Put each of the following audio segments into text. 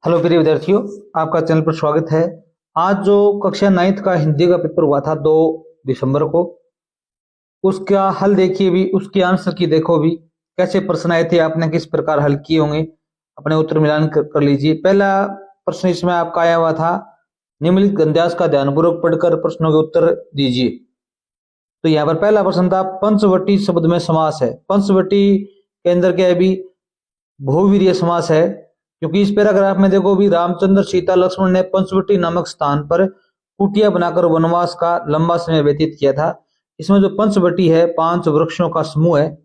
Hello प्रिय विद्यार्थियों, आपका चैनल पर स्वागत है। आज जो कक्षा 9th का हिंदी का पेपर हुआ था 2 दिसंबर को, उसका हल देखिए भी, उसके आंसर की देखो भी, कैसे प्रश्न आए थे, आपने किस प्रकार हल किए होंगे, अपने उत्तर मिलान कर लीजिए। पहला प्रश्न इसमें आपका आया हुआ था, निम्नलिखित गद्यांश का ध्यानपूर्वक पढ़कर प्रश्नों के उत्तर दीजिए। तो यहाँ पर पहला प्रश्न था, पंचवटी शब्द में समास है। पंचवटी के अंदर क्या है भी, बहुवीर्य समास है, क्योंकि इस पैराग्राफ में देखो भी, रामचंद्र सीता लक्ष्मण ने पंचवटी नामक स्थान पर कुटिया बनाकर वनवास का लंबा समय व्यतीत किया था। इसमें जो पंचवटी है, 5 वृक्षों का समूह है,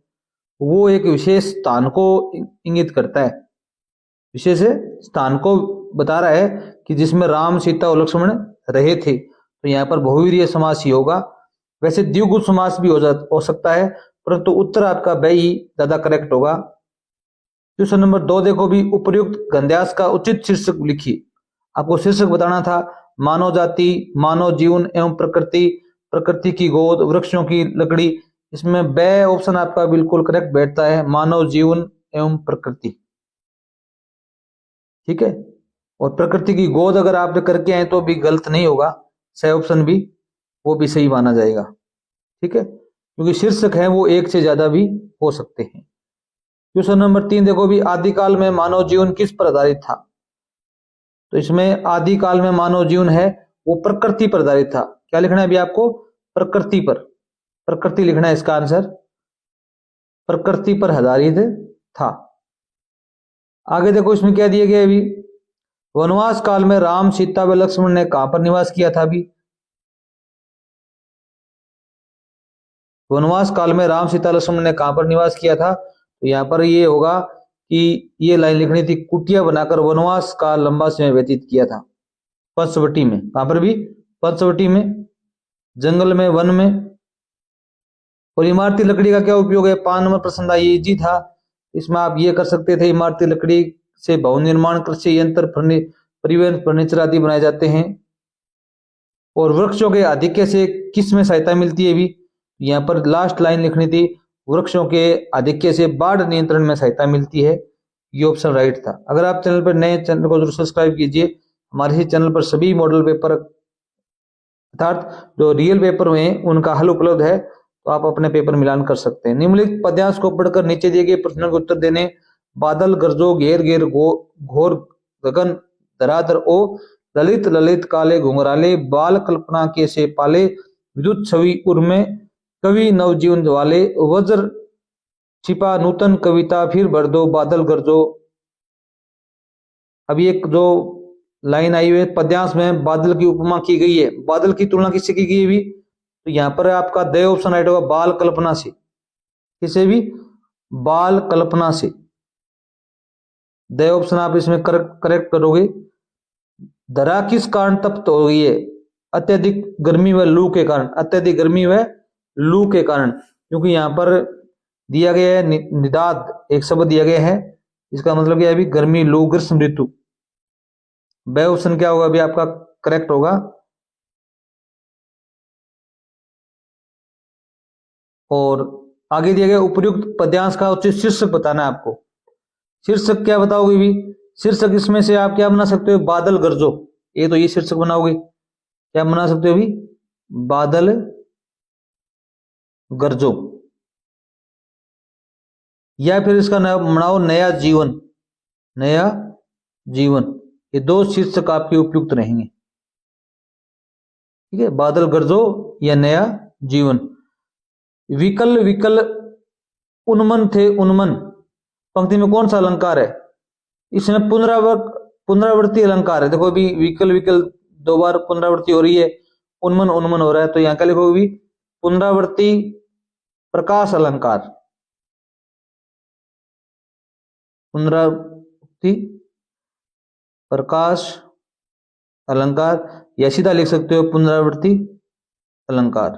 वो एक विशेष स्थान को इंगित करता है, विशेष स्थान को बता रहा है कि जिसमें राम सीता और लक्ष्मण रहे थे। तो यहाँ पर बहुवीर्य समास ही होगा। वैसे द्विगु समास भी हो सकता है, परंतु उत्तर आपका ब ही ज्यादा करेक्ट होगा। क्वेश्चन नंबर 2 देखो भी, उपर्युक्त गद्यांश का उचित शीर्षक लिखिए। आपको शीर्षक बताना था, मानव जाति, मानव जीवन एवं प्रकृति, प्रकृति की गोद, वृक्षों की लकड़ी। इसमें ब ऑप्शन आपका बिल्कुल करेक्ट बैठता है, मानव जीवन एवं प्रकृति। ठीक है, और प्रकृति की गोद अगर आप करके आए तो भी गलत नहीं होगा, सही ऑप्शन भी वो भी सही माना जाएगा। ठीक है, क्योंकि शीर्षक है वो एक से ज्यादा भी हो सकते हैं। क्वेश्चन नंबर 3 देखो भी, आदिकाल में मानव जीवन किस पर आधारित था। तो इसमें आदिकाल में मानव जीवन है वो प्रकृति पर आधारित था। क्या लिखना है अभी आपको, प्रकृति पर, प्रकृति लिखना है इसका आंसर, प्रकृति पर आधारित था। आगे देखो इसमें क्या दिया गया अभी, वनवास काल में राम सीता व लक्ष्मण ने कहां पर निवास किया था। अभी वनवास काल में राम सीता लक्ष्मण ने कहां पर निवास किया था। तो यहां पर ये होगा कि ये लाइन लिखनी थी, कुटिया बनाकर वनवास का लंबा समय व्यतीत किया था। पंचवटी में, कहां पर भी, पंचवटी में, जंगल में, वन में। और इमारती लकड़ी का क्या उपयोग है, 5 नंबर प्रश्न था, ये इजी था। इसमें आप ये कर सकते थे, इमारती लकड़ी से भवन निर्माण, कृषि यंत्र, परिवहन, फर्नीचर आदि बनाए जाते हैं। और वृक्षों के आधिक्य से किस में सहायता मिलती है भी, यहाँ पर लास्ट लाइन लिखनी थी, वृक्षों के आधिक्य से बाढ़ नियंत्रण में सहायता मिलती है। ये ऑप्शन राइट था। अगर आप चैनल पर नए, चैनल को जरूर सब्सक्राइब कीजिए। हमारे ही चैनल पर सभी मॉडल पेपर अर्थात जो रियल पेपर हुए हैं उनका हल उपलब्ध है, तो आप अपने पेपर मिलान कर सकते हैं। निम्नलिखित पद्यांश को पढ़कर नीचे दिए गए प्रश्नों के उत्तर देने। बादल गरजो घेर घेर घोर गगन धराधर ओ, ललित ललित काले घुंघराले, बाल कल्पना के से पाले, विद्युत छवि उर्मे, कवि नवजीवन वाले, वज्र छिपा नूतन कविता, फिर भर दो बादल गरजो। अभी एक जो लाइन आई हुई है पद्यांश में, बादल की उपमा की गई है, बादल की तुलना किससे की गई है भी, तो यहां पर आपका द ऑप्शन राइट होगा, बाल कल्पना से। किसे भी, बाल कल्पना से। द ऑप्शन आप इसमें करेक्ट करोगे। धरा किस कारण तप्त हो गई है, अत्यधिक गर्मी व लू के कारण, अत्यधिक गर्मी व लू के कारण। क्योंकि यहां पर दिया गया है निदाद, एक शब्द दिया गया है, इसका मतलब क्या है अभी, गर्मी, लू, ग्रीष्म ऋतु। ब ऑप्शन क्या होगा अभी आपका करेक्ट होगा। और आगे दिया गया, उपर्युक्त पद्यांश का उचित शीर्षक बताना है आपको। शीर्षक क्या बताओगे भी, शीर्षक इसमें से आप क्या बना सकते हो, बादल गरजो, ये तो ये शीर्षक बनाओगे। क्या बना सकते हो अभी, बादल गरजो। या फिर इसका बनाओ नया जीवन, नया जीवन। ये 2 शीर्षक आपके उपयुक्त रहेंगे। ठीक है, बादल गरजो या नया जीवन। विकल विकल उन्मन थे उन्मन, पंक्ति में कौन सा अलंकार है, इसमें पुनरावृत्ति अलंकार है। देखो अभी विकल विकल 2 बार पुनरावृत्ति हो रही है, उन्मन उन्मन हो रहा है, तो यहां क्या लिखोगे भी, पुनरावृत्ति प्रकाश अलंकार, पुनरावृत्ति प्रकाश अलंकार, या सीधा लिख सकते हो पुनरावृत्ति अलंकार,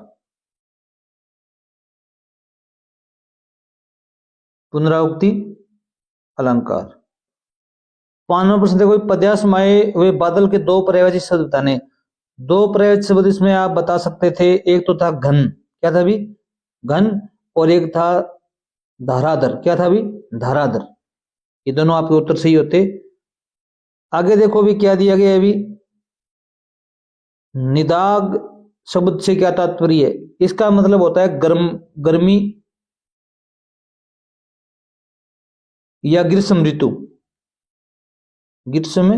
पुनरावृत्ति अलंकार। 5वां प्रश्न देखो, पद्यांश में आए हुए बादल के 2 पर्यायवाची शब्द बताने। 2 पर्यायवाची शब्द इसमें आप बता सकते थे, एक तो था घन, क्या था भी, घन, और एक था धाराधर, क्या था भी, धाराधर। ये दोनों आपके उत्तर सही होते। आगे देखो भी क्या दिया गया है अभी, निदाग शब्द से क्या तात्पर्य है? इसका मतलब होता है गर्मी या ग्रीष्म ऋतु। ग्रीष्म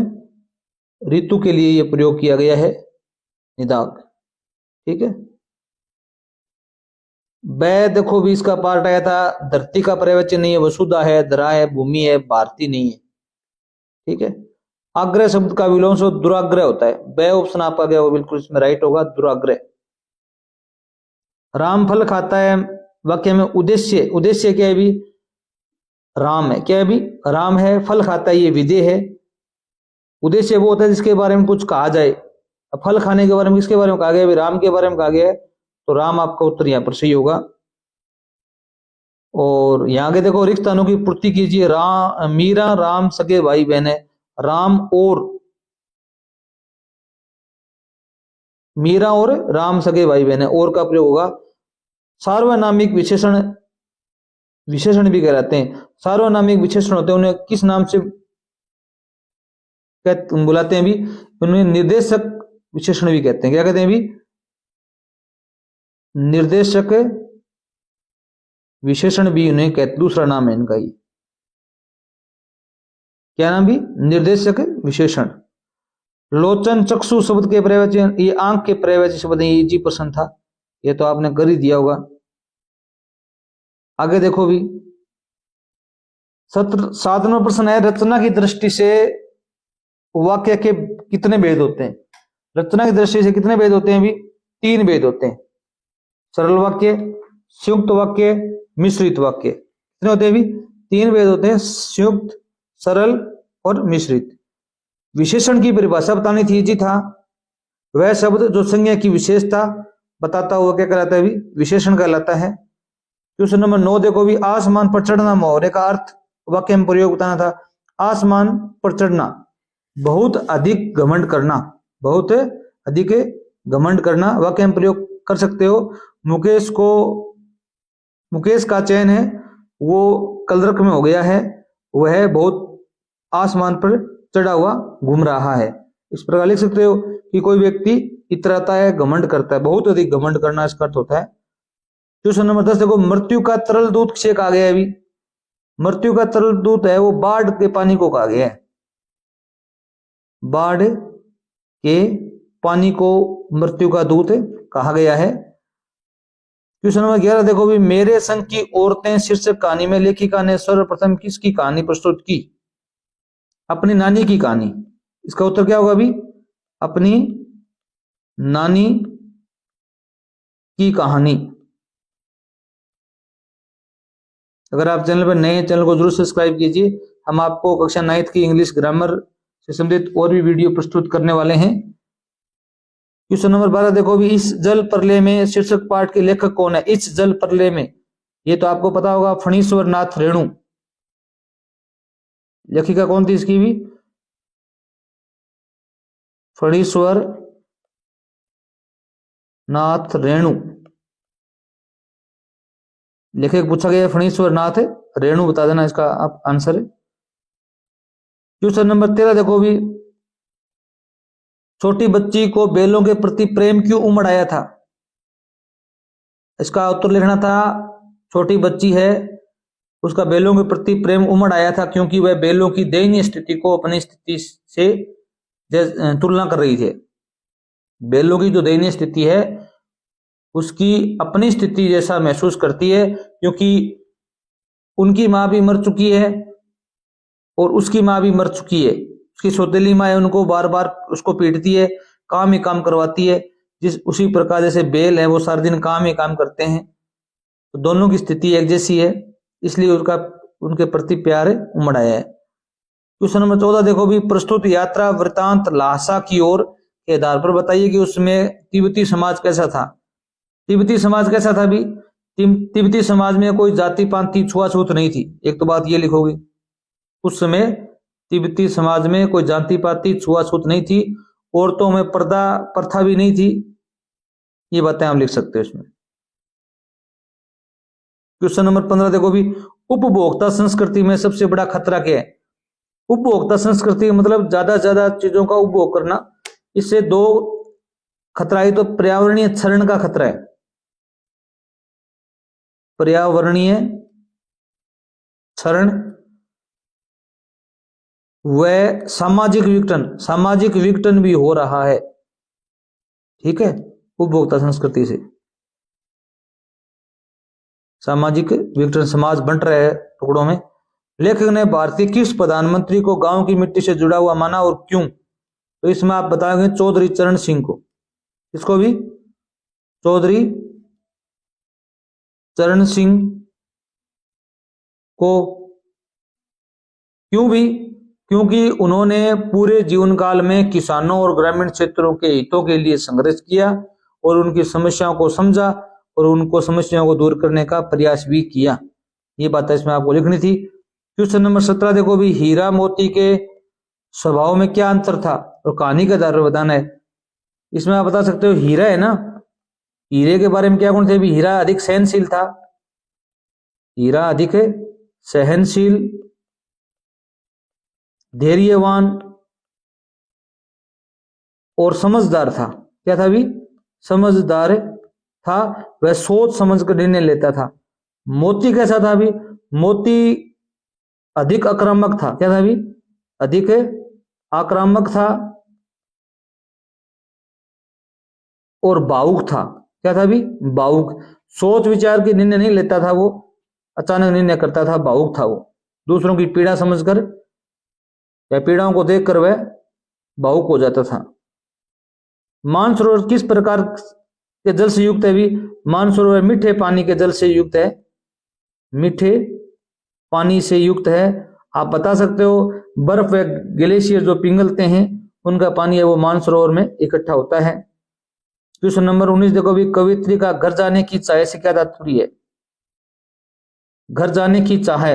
ऋतु के लिए यह प्रयोग किया गया है निदाग। ठीक है। वह देखो भी इसका पार्ट आया था, धरती का प्रवचन नहीं है, वसुधा है, धरा है, भूमि है, भारती नहीं है। ठीक है। आग्रह शब्द का विलोम से दुराग्रह होता है, वह ऑप्शन आपका गया वो बिल्कुल इसमें राइट होगा, दुराग्रह। राम फल खाता है, वाक्य में उद्देश्य, उद्देश्य क्या है भी? राम है। क्या है भी? राम है, फल खाता है, ये विधेय है। उद्देश्य वो होता है जिसके बारे में कुछ कहा जाए। अब फल खाने के बारे में किसके बारे में कहा गया है? राम के बारे में कहा गया है, तो राम आपका उत्तर यहां पर सही होगा। और यहां के देखो, रिक्त स्थानों की पूर्ति कीजिए। राम, मीरा राम सगे भाई बहन है, राम और, मीरा और राम सगे भाई बहन है, और का प्रयोग होगा। सार्वनामिक विशेषण, विशेषण भी कहलाते हैं। सार्वनामिक विशेषण होते हैं, उन्हें किस नाम से बुलाते हैं भी? उन्हें निर्देशक विशेषण भी कहते हैं। क्या कहते हैं भी? निर्देशक विशेषण भी उन्हें कहते, दूसरा नाम है इनका। ये क्या नाम भी? निर्देशक विशेषण। लोचन चक्षु शब्द के प्रवचन, ये आंख के प्रवचन शब्द, ये जी प्रश्न था, ये तो आपने कर ही दिया होगा। आगे देखो भी, 7वां प्रश्न है, रचना की दृष्टि से वाक्य के कितने भेद होते हैं? रचना की दृष्टि से कितने भेद होते हैं भी? 3 भेद होते हैं। सरल वाक्य, संयुक्त वाक्य, मिश्रित वाक्य। कितने होते हैं भी? 3 भेद होते हैं, संयुक्त, सरल और मिश्रित। विशेषण की परिभाषा बतानी थी जी था, वह शब्द जो संज्ञा की विशेषता बताता हुआ क्या कहलाता है भी? विशेषण कहलाता है। क्वेश्चन नंबर 9 देखो भी, आसमान पर चढ़ना मुहावरे का अर्थ वाक्य में प्रयोग बताना था। आसमान पर चढ़ना, बहुत अधिक घमंड करना, बहुत अधिक घमंड करना, वाक्य में प्रयोग कर सकते हो। मुकेश का चयन है वो कलरक में हो गया है, वह बहुत आसमान पर चढ़ा हुआ घूम रहा है। इस प्रकार लिख सकते हो कि कोई व्यक्ति इतराता है, घमंड करता है, बहुत अधिक घमंड करना इसका अर्थ होता है। क्वेश्चन नंबर 10 देखो, मृत्यु का तरल दूत किसे कहा गया है अभी? मृत्यु का तरल दूत है वो बाढ़ के पानी को कहा गया है। बाढ़ के पानी को मृत्यु का दूत कहा गया है। क्वेश्चन नंबर 11 देखो भी, मेरे संग की औरतें शीर्षक कहानी में लेखिका ने सर्वप्रथम किसकी कहानी प्रस्तुत की? अपनी नानी की कहानी। इसका उत्तर क्या होगा अभी? अपनी नानी की कहानी। अगर आप चैनल पर नए हैं, चैनल को जरूर सब्सक्राइब कीजिए। हम आपको कक्षा 9th की इंग्लिश ग्रामर से संबंधित और भी वीडियो प्रस्तुत करने वाले हैं। क्वेश्चन नंबर 12 देखो भी, इस जल प्रलय में शीर्षक पाठ के लेखक कौन है? इस जल प्रलय में, ये तो आपको पता होगा, फणीश्वर नाथ रेणु। लेखिका कौन थी इसकी भी? फणीश्वर नाथ रेणु। लेखक पूछा गया फणीश्वर नाथ रेणु, बता देना इसका आप आंसर है। क्वेश्चन नंबर 13 देखो भी, छोटी बच्ची को बैलों के प्रति प्रेम क्यों उमड़ आया था? इसका उत्तर लिखना था, छोटी बच्ची है, उसका बैलों के प्रति प्रेम उमड़ आया था क्योंकि वह बैलों की दयनीय स्थिति को अपनी स्थिति से तुलना कर रही थी। बैलों की जो दयनीय स्थिति है उसकी अपनी स्थिति जैसा महसूस करती है, क्योंकि उनकी माँ भी मर चुकी है और उसकी माँ भी मर चुकी है। उसकी सौतेली माँ है, उनको बार बार उसको पीटती है, काम ही काम करवाती है। उसी प्रकार जैसे बैल है वो सारा दिन काम ही काम करते हैं, तो दोनों की स्थिति एक जैसी है, इसलिए उसका उनके प्रति प्यार उमड़ आया है। क्वेश्चन नंबर 14 देखो भी, प्रस्तुत यात्रा वृतांत ल्हासा की ओर के आधार पर बताइए कि उसमें तिब्बती समाज कैसा था? तिब्बती समाज कैसा था भी? तिब्बती समाज में कोई जाति पाति छुआछूत नहीं थी, एक तो बात ये लिखोगे। उस समय तिब्बती समाज में कोई जाति पाति छुआछूत नहीं थी, औरतों में पर्दा प्रथा भी नहीं थी, ये बातें आप लिख सकते हो इसमें। क्वेश्चन नंबर 15 देखो भी, उपभोक्ता संस्कृति में सबसे बड़ा खतरा क्या है? उपभोक्ता संस्कृति मतलब ज्यादा से ज्यादा चीजों का उपभोग करना। इससे दो खतरा है, तो पर्यावरणीय क्षरण का खतरा है, पर्यावरणीय क्षरण व सामाजिक विघटन भी हो रहा है। ठीक है, उपभोक्ता संस्कृति से सामाजिक विघटन, समाज बंट रहे हैं टुकड़ों में। लेखक ने भारतीय किस प्रधानमंत्री को गांव की मिट्टी से जुड़ा हुआ माना और क्यों? तो इसमें आप बताएंगे चौधरी चरण सिंह को। इसको भी चौधरी चरण सिंह को क्यों भी? क्योंकि उन्होंने पूरे जीवन काल में किसानों और ग्रामीण क्षेत्रों के हितों के लिए संघर्ष किया और उनकी समस्याओं को समझा और उनको समस्याओं को दूर करने का प्रयास भी किया। ये बात इसमें आपको लिखनी थी। क्वेश्चन नंबर 17 देखो भी, हीरा मोती के स्वभाव में क्या अंतर था और कहानी के आधार पर बताना है। इसमें आप बता सकते हो, हीरा है ना, हीरे के बारे में क्या गुण थे भी? हीरा अधिक सहनशील था, हीरा अधिक सहनशील, धैर्यवान और समझदार था। क्या था भी? समझदार था, वह सोच समझ कर निर्णय लेता था। मोती कैसा था भी? मोती अधिक आक्रामक था। क्या था भी? अधिक आक्रामक था और भावुक था। क्या था भी? भावुक, सोच विचार के निर्णय नहीं लेता था, वो अचानक निर्णय करता था, भावुक था वो। दूसरों की पीड़ा समझकर या पीड़ाओं को देखकर वह भावुक हो जाता था। मानसरोवर किस प्रकार के जल से युक्त है भी? मानसरोवर मीठे पानी के जल से युक्त है, मीठे पानी से युक्त है। आप बता सकते हो, बर्फ व ग्लेशियर जो पिघलते हैं उनका पानी है वो मानसरोवर में इकट्ठा होता है। क्वेश्चन नंबर 19 देखो भी, कवित्री का घर जाने की चाह से क्या तात्पर्य है? घर जाने की चाह,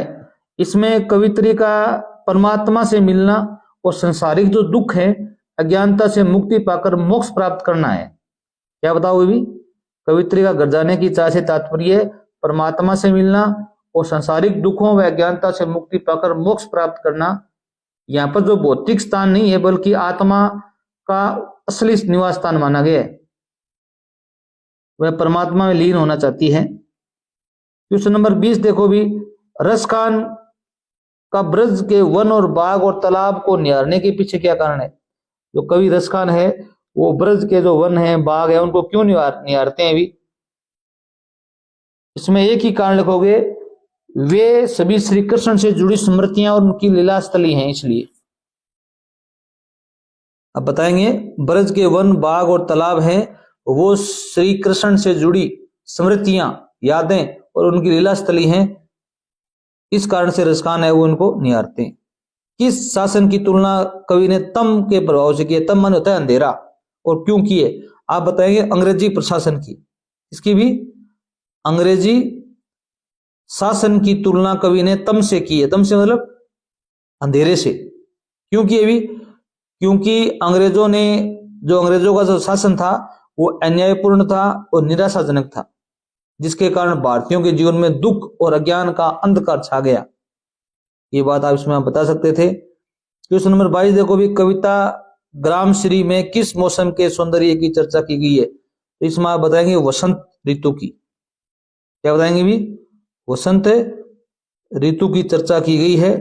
इसमें कवित्री का परमात्मा से मिलना और संसारिक जो दुख है, अज्ञानता से मुक्ति पाकर मोक्ष प्राप्त करना है। क्या बताओ भी? कवित्री का घर जाने की चाह से तात्पर्य परमात्मा से मिलना और संसारिक दुखों व अज्ञानता से मुक्ति पाकर मोक्ष प्राप्त करना। यहाँ पर जो भौतिक स्थान नहीं है बल्कि आत्मा का असली निवास स्थान माना गया है, वह परमात्मा में लीन होना चाहती है। क्वेश्चन नंबर 20 देखो भी, रसखान का ब्रज के वन और बाग और तालाब को निहारने के पीछे क्या कारण है? जो कवि रसखान है वो ब्रज के जो वन है, बाग है, उनको क्यों निहारते हैं भी? इसमें एक ही कारण लिखोगे, वे सभी श्री कृष्ण से जुड़ी स्मृतियां और उनकी लीला स्थली हैं, इसलिए। अब बताएंगे, ब्रज के वन, बाग और तालाब हैं वो श्री कृष्ण से जुड़ी स्मृतियां, यादें और उनकी लीला स्थली हैं, इस कारण से रसखान है वो उनको निहारते हैं। किस शासन की तुलना कवि ने तम के प्रभाव से की है? तम मन होता है अंधेरा, और क्यों की है? आप बताएंगे अंग्रेजी प्रशासन की। इसकी भी अंग्रेजी शासन की तुलना कवि ने तम से की है। तम से मतलब अंधेरे से। क्यों की है भी? क्योंकि अंग्रेजों का जो शासन था वो अन्यायपूर्ण था और निराशाजनक था, जिसके कारण भारतीयों के जीवन में दुख और अज्ञान का अंधकार छा गया। ये बात आप इसमें बता सकते थे। क्वेश्चन नंबर 22 देखो भी, कविता ग्रामश्री में किस मौसम के सौंदर्य की चर्चा की गई है? तो इसमें आप बताएंगे वसंत ऋतु की। क्या बताएंगे भी? वसंत ऋतु की चर्चा की गई है।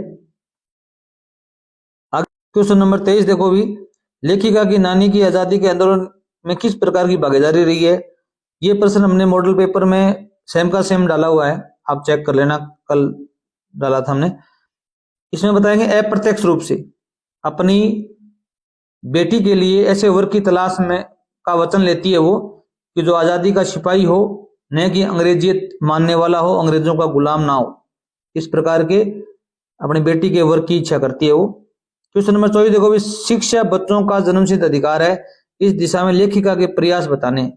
क्वेश्चन नंबर 23 देखो भी, लेखिका की नानी की आजादी के आंदोलन में किस प्रकार की भागीदारी रही है? ये प्रश्न हमने मॉडल पेपर में सेम का सेम डाला हुआ है, आप चेक कर लेना, कल डाला था हमने। इसमें बताएंगे अप्रत्यक्ष रूप से अपनी बेटी के लिए ऐसे वर की तलाश में का वचन लेती है वो, कि जो आजादी का सिपाही हो, न कि अंग्रेजियत मानने वाला हो, अंग्रेजों का गुलाम ना हो। इस प्रकार के अपनी बेटी के वर की इच्छा करती है वो। क्वेश्चन नंबर 24 देखो भी, शिक्षा बच्चों का जन्मसिद्ध अधिकार है, इस दिशा में लेखिका के प्रयास बताने।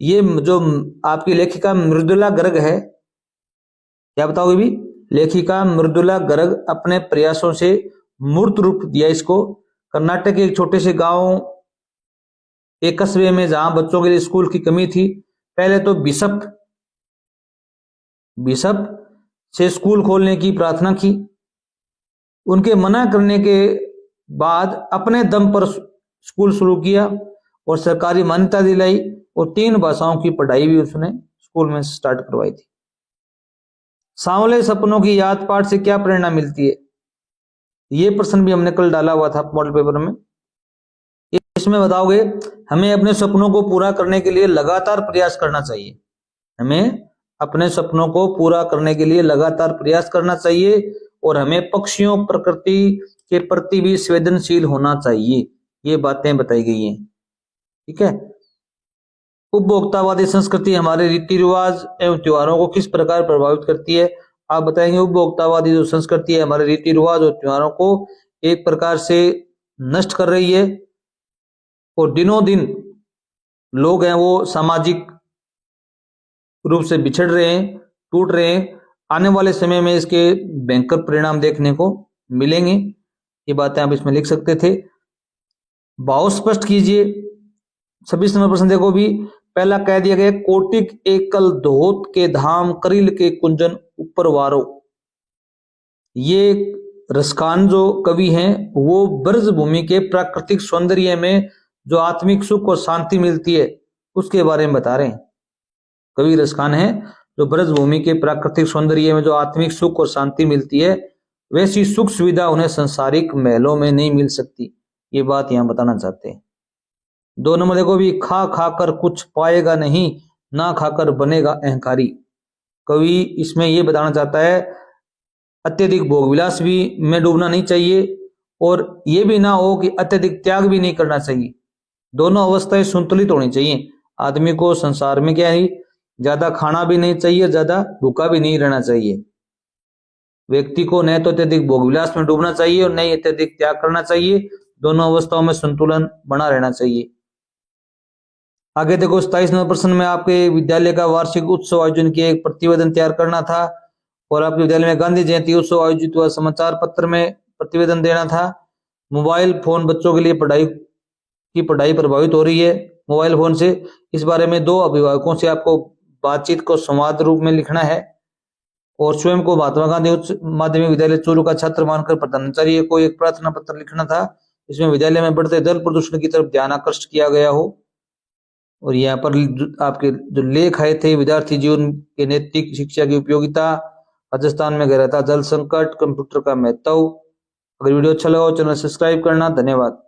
ये जो आपकी लेखिका मृदुला गर्ग है, क्या बताओगे भी? लेखिका मृदुला गर्ग अपने प्रयासों से मूर्त रूप दिया इसको। कर्नाटक के एक छोटे से गांव, एक कस्बे में जहां बच्चों के लिए स्कूल की कमी थी, पहले तो बिशप से स्कूल खोलने की प्रार्थना की, उनके मना करने के बाद अपने दम पर स्कूल शुरू किया और सरकारी मान्यता दिलाई और 3 भाषाओं की पढ़ाई भी उसने स्कूल में स्टार्ट करवाई थी। सांवले सपनों की याद पाठ से क्या प्रेरणा मिलती है, ये प्रश्न भी हमने कल डाला हुआ था मॉडल पेपर में। इसमें बताओगे हमें अपने सपनों को पूरा करने के लिए लगातार प्रयास करना चाहिए। हमें अपने सपनों को पूरा करने के लिए लगातार प्रयास करना चाहिए और हमें पक्षियों प्रकृति के प्रति भी संवेदनशील होना चाहिए। ये बातें बताई गई हैं। ठीक है। उपभोक्तावादी संस्कृति हमारे रीति रिवाज एवं त्योहारों को किस प्रकार प्रभावित करती है। आप बताएंगे उपभोक्तावादी जो संस्कृति है हमारे रीति रिवाज और त्योहारों को एक प्रकार से नष्ट कर रही है और दिनों दिन लोग हैं वो सामाजिक रूप से बिछड़ रहे हैं, टूट रहे हैं। आने वाले समय में इसके भयंकर परिणाम देखने को मिलेंगे। ये बातें आप इसमें लिख सकते थे। भाव स्पष्ट कीजिए। 26 नंबर प्रश्न देखो भी, पहला कह दिया गया कोटिक एकल धोत के धाम करिल के कुंजन ऊपर वारो। ये रसखान जो कवि हैं वो ब्रज भूमि के प्राकृतिक सौंदर्य में जो आत्मिक सुख और शांति मिलती है उसके बारे में बता रहे हैं। कवि रसखान है जो ब्रज भूमि के प्राकृतिक सौंदर्य में जो आत्मिक सुख और शांति मिलती है वैसी सुख सुविधा उन्हें संसारिक महलों में नहीं मिल सकती। ये बात यहां बताना चाहते हैं। 2 नंबर देखो भी, खा खाकर कुछ पाएगा नहीं, ना खाकर बनेगा अहंकारी। कवि इसमें यह बताना चाहता है अत्यधिक भोग विलास भी में डूबना नहीं चाहिए और यह भी ना हो कि अत्यधिक त्याग भी नहीं करना चाहिए। दोनों अवस्थाएं संतुलित होनी चाहिए। आदमी को संसार में क्या है, ज्यादा खाना भी नहीं चाहिए, ज्यादा भूखा भी नहीं रहना चाहिए। व्यक्ति को न तो अत्यधिक भोग विलास में डूबना चाहिए और न ही अत्यधिक त्याग करना चाहिए। दोनों अवस्थाओं में संतुलन बना रहना चाहिए। आगे देखो 27 नंबर प्रश्न में आपके विद्यालय का वार्षिक उत्सव आयोजन किए, एक प्रतिवेदन तैयार करना था और आपके विद्यालय में गांधी जयंती उत्सव आयोजित हुआ, समाचार पत्र में प्रतिवेदन देना था। मोबाइल फोन बच्चों के लिए पढ़ाई प्रभावित हो रही है मोबाइल फोन से। इस बारे में 2 अभिभावकों से आपको बातचीत को संवाद रूप में लिखना है और स्वयं को महात्मा गांधी उच्च माध्यमिक विद्यालय चूरू का छात्र मानकर प्रधानाचार्य को एक प्रार्थना पत्र लिखना था। इसमें विद्यालय में बढ़ते जल प्रदूषण की तरफ ध्यान आकर्षित किया गया हो। और यहाँ पर आपके जो लेख आए थे, विद्यार्थी जीवन के नैतिक शिक्षा की उपयोगिता, राजस्थान में गहराता जल संकट, कंप्यूटर का महत्व। अगर वीडियो अच्छा लगा हो चैनल सब्सक्राइब करना। धन्यवाद।